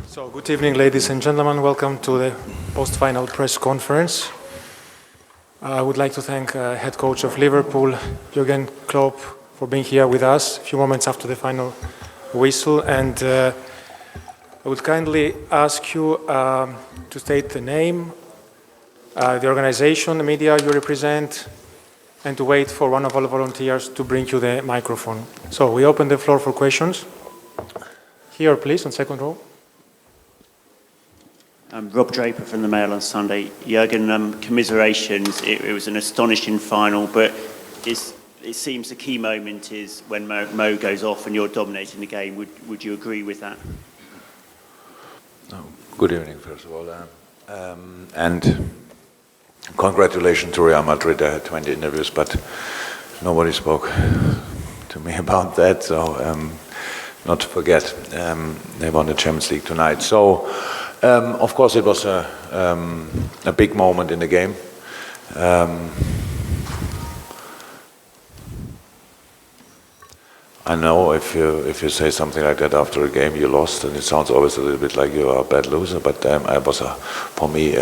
So, good evening, ladies and gentlemen. Welcome to the post-final press conference. I would like to thank head coach of Liverpool, Jurgen Klopp, for being here with us a few moments after the final whistle. And I would kindly ask you to state the name, the organization, the media you represent, and to wait for one of our volunteers to bring you the microphone. So we open the floor for questions. Here, please, on second row. Rob Draper from the Mail on Sunday. Jurgen, commiserations. It was an astonishing final, but it seems the key moment is when Mo goes off and you're dominating the game. Would you agree with that? Good evening, first of all. And congratulations to Real Madrid. I had 20 interviews, but nobody spoke to me about that. So not to forget, they won the Champions League tonight. So, of course, it was a big moment in the game. I know if you say something like that after a game you lost, and it sounds always a little bit like you are a bad loser. But it was for me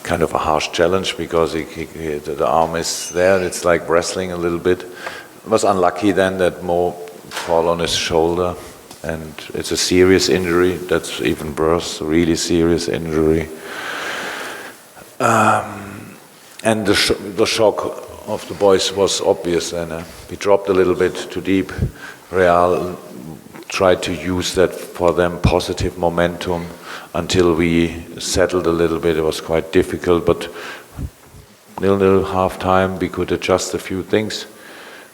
kind of a harsh challenge because the arm is there. It's like wrestling a little bit. It was unlucky then that Mo fall on his shoulder. And it's a serious injury. That's even worse, really serious injury. And the shock of the boys was obvious. And we dropped a little bit too deep. Real tried to use that for them positive momentum until we settled a little bit. It was quite difficult, but 0-0 half time, we could adjust a few things.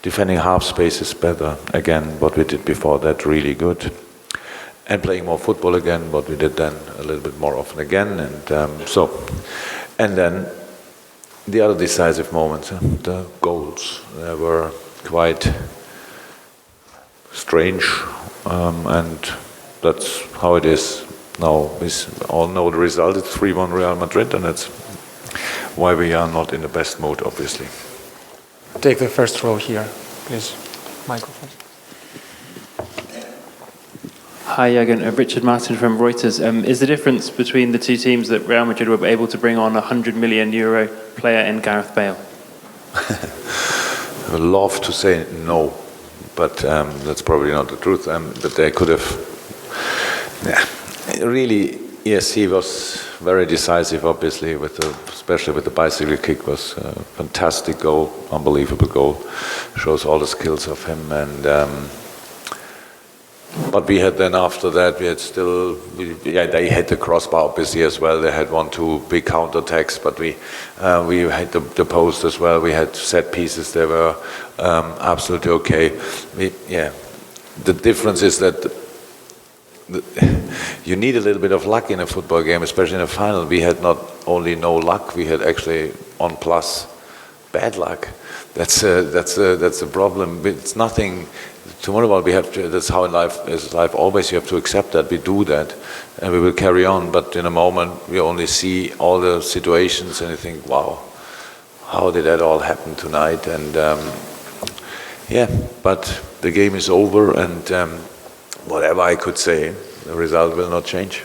Defending half space is better. Again, what we did before that, really good. And playing more football again, what we did then a little bit more often again. And then the other decisive moments, the goals, they were quite strange. And that's how it is now. We all know the result. It's 3-1 Real Madrid, and that's why we are not in the best mood, obviously. Take the first row here, please. Microphone. Hi, Jurgen. Richard Martin from Reuters. Is the difference between the two teams that Real Madrid were able to bring on a €100 million player in Gareth Bale? I would love to say no, but that's probably not the truth. But they could have. Yeah, really, yes, he was very decisive, obviously, especially with the bicycle kick. Was a fantastic goal, unbelievable goal. Shows all the skills of him. And but we had then after that, we had still, they had the crossbar obviously as well. They had 1-2 big counterattacks, but we had the post as well. We had set pieces. They were absolutely okay. The difference is that you need a little bit of luck in a football game, especially in a final. We had not only no luck, we had actually on plus bad luck. That's a problem. It's nothing. Tomorrow we have to. That's how life is. Life always you have to accept that we do that, and we will carry on. But in a moment, we only see all the situations, and you think, "Wow, how did that all happen tonight?" And but the game is over, and whatever I could say, the result will not change.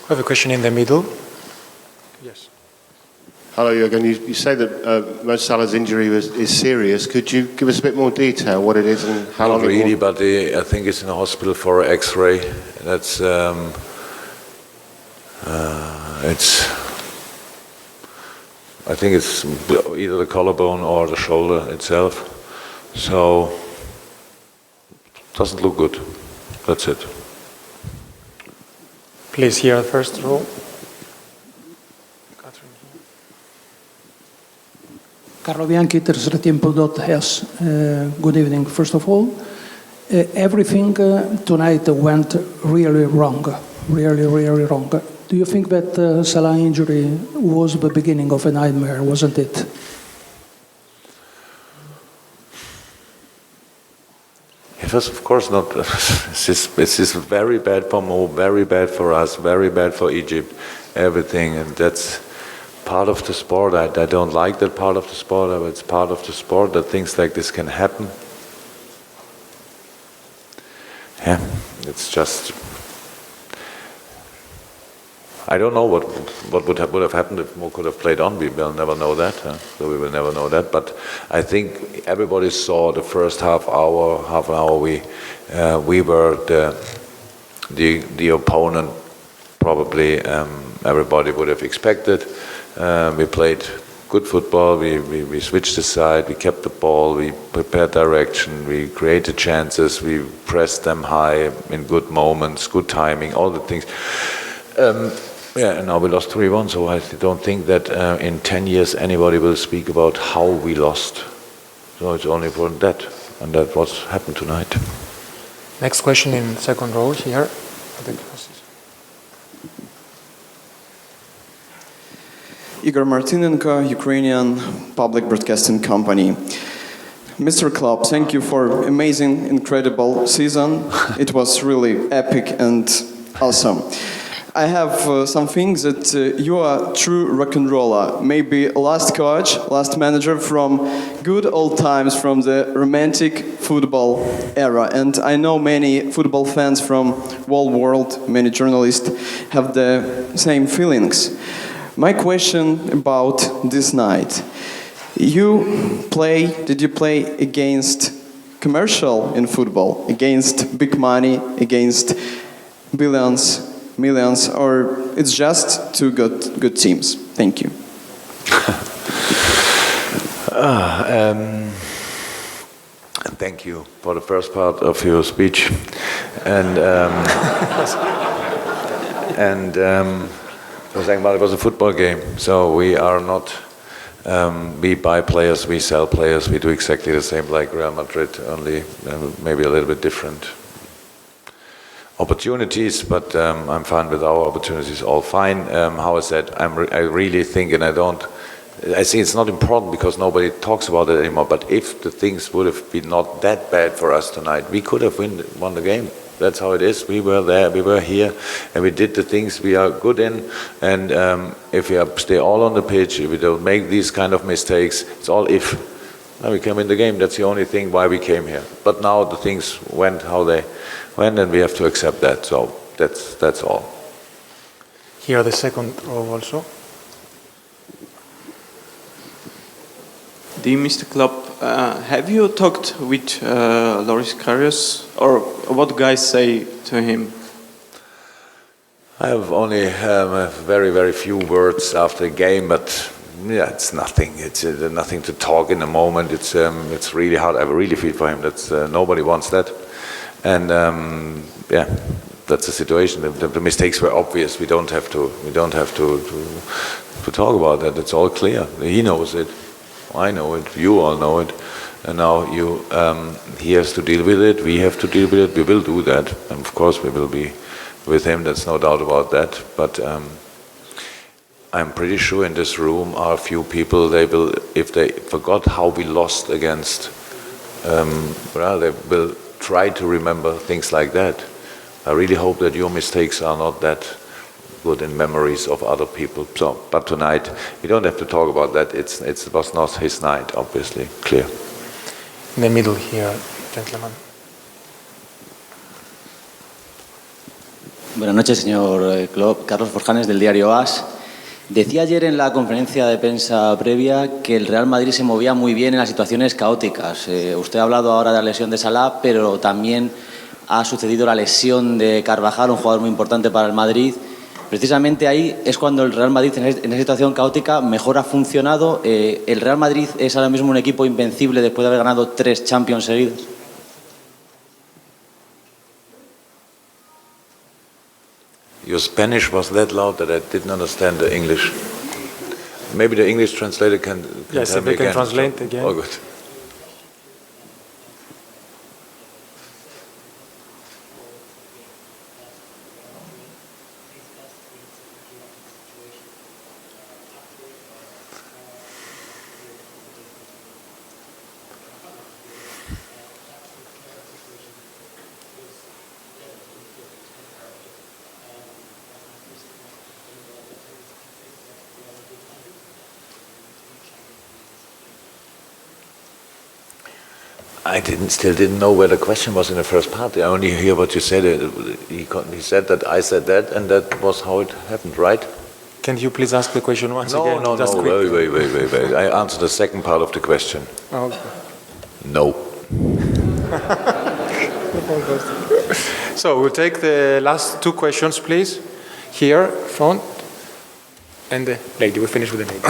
I have a question in the middle. Yes. Hello, Jurgen. You say that Mo Salah's injury is serious. Could you give us a bit more detail what it is and how long? Not really, but I think it's in the hospital for X-ray. That's I think it's either the collarbone or the shoulder itself. So doesn't look good. That's it. Please, here, first row. Carlo Bianchi, Tercertiempo.es. Good evening, first of all. Everything tonight went really wrong, really wrong. Do you think that Salah injury was the beginning of a nightmare, wasn't it? It was, of course, not. This is very bad for Mo, very bad for us, very bad for Egypt, everything, and that's part of the sport. I don't like that part of the sport, but it's part of the sport that things like this can happen. Yeah, it's just. I don't know what would have happened if Mo could have played on. We will never know that. So we will never know that. But I think everybody saw the first half an hour. We were the opponent. Probably everybody would have expected. We played good football. We switched the side. We kept the ball. We prepared direction. We created chances. We pressed them high in good moments, good timing, all the things. And now we lost 3-1. So I don't think that in 10 years anybody will speak about how we lost. So it's only for that, and that's what's happened tonight. Next question in second row here. Igor Martinenko, Ukrainian Public Broadcasting Company. Mr. Klopp, thank you for amazing, incredible season. It was really epic and awesome. I have some things that you are true rock and roller. Maybe last coach, last manager from good old times, from the romantic football era. And I know many football fans from whole world, many journalists have the same feelings. My question about this night. Did you play against commercial in football, against big money, against billions, millions, or it's just two good teams? Thank you. Thank you for the first part of your speech. I was saying, well, it was a football game, so we are not, we buy players, we sell players, we do exactly the same like Real Madrid, only maybe a little bit different opportunities, but I'm fine with our opportunities, all fine. How I said, I really think, and I think it's not important because nobody talks about it anymore, but if the things would have been not that bad for us tonight, we could have won the game. That's how it is. We were there, we were here, and we did the things we are good in. And if we stay all on the pitch, if we don't make these kind of mistakes, it's all if. Now we can win the game. That's the only thing why we came here. But now the things went how they went, and we have to accept that. So that's all. Here, the second row also. Dear Mr. Klopp, have you talked with Loris Karius, or what guys say to him? I have only very, very few words after the game, but yeah, it's nothing. It's nothing to talk in the moment. It's really hard. I really feel for him. That's nobody wants that, and yeah, that's the situation. The mistakes were obvious. We don't have to talk about that. It's all clear. He knows it. I know it, you all know it, and now he has to deal with it, we have to deal with it, we will do that, and of course we will be with him, there's no doubt about that, but I'm pretty sure in this room are a few people, if they forgot how we lost against, they will try to remember things like that. I really hope that your mistakes are not that good in memories of other people. So, but tonight we don't have to talk about that. It was not his night, obviously, clear. In the middle here, gentlemen. Buenas noches, señor Klopp. Carlos Forjanes, del diario AS. Decía ayer en la conferencia de prensa previa que el Real Madrid se movía muy bien en las situaciones caóticas. Usted ha hablado ahora de la lesión de Salah, pero también ha sucedido la lesión de Carvajal, un jugador muy importante para el Madrid. Precisamente ahí es cuando el Real Madrid, en esa situación caótica, mejor ha funcionado. ¿El Real Madrid es ahora mismo un equipo invencible después de haber ganado 3 Champions seguidos? Your Spanish was that loud that I didn't understand the English. Maybe the English translator can yes, tell me again. Yes, translate again. Oh, good. still didn't know where the question was in the first part. I only hear what you said. He said that I said that, and that was how it happened, right? Can you please ask the question once again? No. Just quick. Wait. I answered the second part of the question. Okay. No. So we'll take the last two questions, please. Here, front. And the lady, we finish with the lady.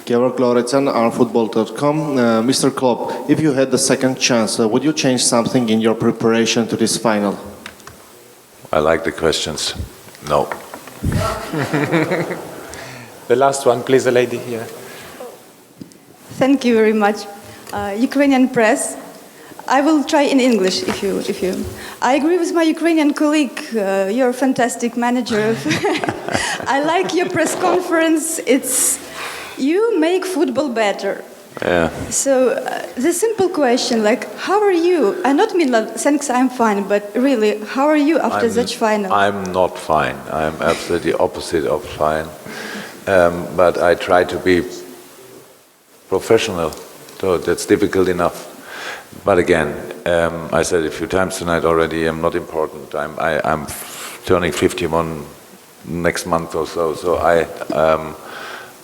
Georg Lorenzen, rfootball.com. Mr. Klopp, if you had the second chance, would you change something in your preparation to this final? I like the questions. No. The last one, please, the lady here. Thank you very much. Ukrainian press. I will try in English if you. I agree with my Ukrainian colleague. You're a fantastic manager. I like your press conference. You make football better. Yeah. So the simple question, like, how are you? I not mean like, thanks, I'm fine, but really, how are you after such final? I'm not fine. I'm absolutely opposite of fine. But I try to be professional. So that's difficult enough. But again, I said a few times tonight already, I'm not important. I'm turning 51 next month or so. So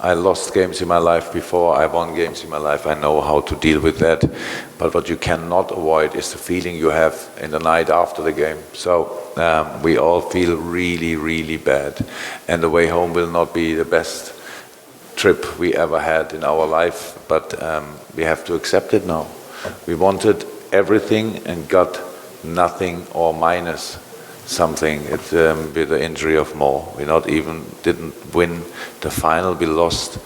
I lost games in my life before, I won games in my life, I know how to deal with that. But what you cannot avoid is the feeling you have in the night after the game. So we all feel really, really bad. And the way home will not be the best trip we ever had in our life, but we have to accept it now. We wanted everything and got nothing or minus something with the injury of Mo. We didn't win the final. We lost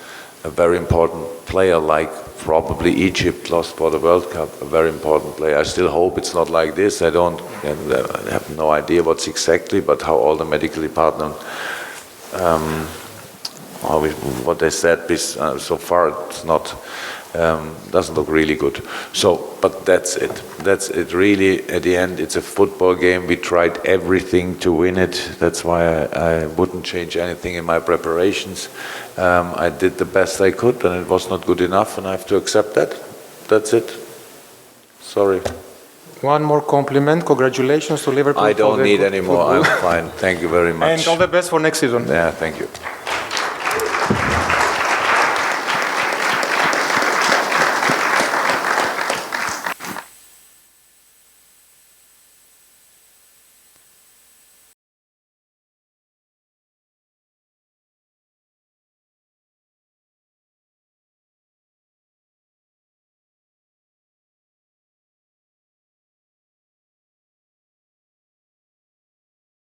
a very important player, like probably Egypt lost for the World Cup, a very important player. I still hope it's not like this. I have no idea what's exactly, but how all the medical department, what they said, so far it's not. Doesn't look really good. So, but that's it. That's it. Really, at the end, it's a football game. We tried everything to win it. That's why I wouldn't change anything in my preparations. I did the best I could, and it was not good enough, and I have to accept that. That's it. Sorry. One more compliment. Congratulations to Liverpool. I don't need any more. I'm fine. Thank you very much. And all the best for next season. Yeah, thank you.